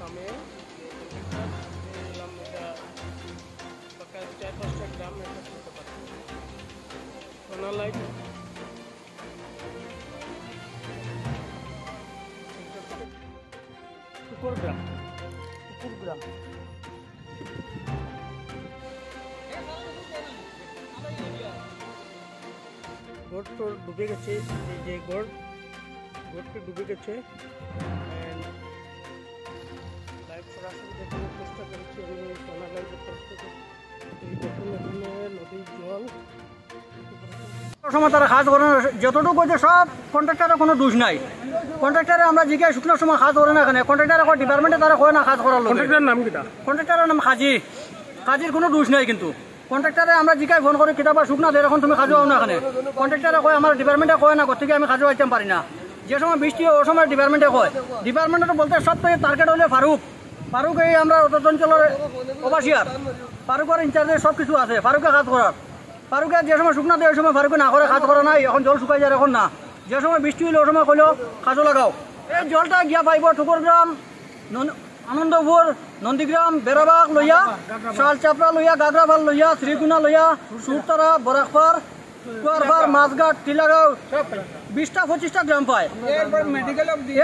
আমি এলাম এটা বাকি 4-5টা গ্রাম এটা করতে পারি সোনার লাইট কুকুরগ্রাম গোট তো ডুবে গেছে এই যে গোটটা ডুবে গেছে লাইভ সরাসরি দেখানোর চেষ্টা করেছি আমি সোনা লাইভের তরফ থেকে এই দেখুন এখানে নদীর জল সময় তারা কাজ করে না যতটুকু হচ্ছে সব কন্ট্রাক্টারের কোনো দোষ নাই কন্ট্রাক্টারে আমরা জিজ্ঞাসা শুকনোর সময় কাজ করে না এখানে কন্ট্রাক্টার এখন ডিপার্টমেন্টে তারা কয় না কাজ করার লোক কন্ট্রাক্টরের নাম কিটা কন্ট্রাক্টারের নাম কাজীর কোনো দোষ নাই কিন্তু কন্ট্রাক্টারে আমরা জিজ্ঞাসা ফোন করি কিতাবা শুকনা দিয়ে এখন তুমি কাজও আও না এখানে কন্ট্রাক্টারে কয় আমার ডিপার্টমেন্টে কয় না কোথেকে আমি কাজও আইতে পারি না যে সময় বৃষ্টি হয় ওই সময় ডিপার্টমেন্টে কয় ডিপার্টমেন্টে বলতে সব থেকে টার্গেট হলে ফারুক এই আমরা অঞ্চলের ওভাসিয়ার ফারুকের ইনচার্জে সব কিছু আছে ফারুকে কাজ করার ফারুকে যে সময় শুকনা দেয় ওই সময় ফারুকে না করে কাজ করা নাই এখন জল শুকাই যায় এখন না যে সময় বৃষ্টি হইলে ওই সময় কইলেও কাজও লাগাও এই জলটা গিয়া পাইব ঠুকুরগ্রাম আনন্দপুর নন্দীগ্রাম বেড়াবাগ লইয়া শালচাপড়া লইয়া গাগরাভাল লইয়া শ্রীগুনা লইয়া সুরতারা বরাকপার কুয়ারপার মাছঘাট টিলাগাঁও 20টা-25টা গ্রাম পায়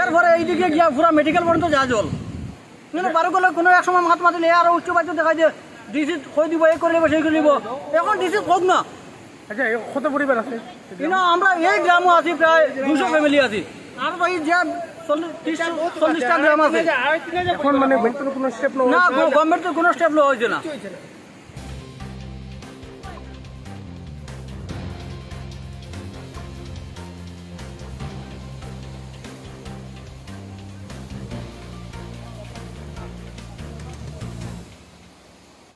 এরপরে এইদিকে গিয়া পুরা মেডিকেল পর্যন্ত যা জল কিন্তু ফারুকলে কোনো এক সময় মাত মাতিলে আরো উচ্চ বাচ্য দেখাই দিয়ে ডিসি কই দিব এই করে দিব সেই করে দিব এখন ডিসি হোক না আচ্ছা কত পরিবার আছে কিন্তু আমরা এই গ্রামও আছি প্রায় 200 ফ্যামিলি আছি আর তো এই যে 40টা গ্রাম আছে এখন মানে কোনো স্টেপ না গভর্নমেন্টের কোনো স্টেপ লওয়া হয়েছে না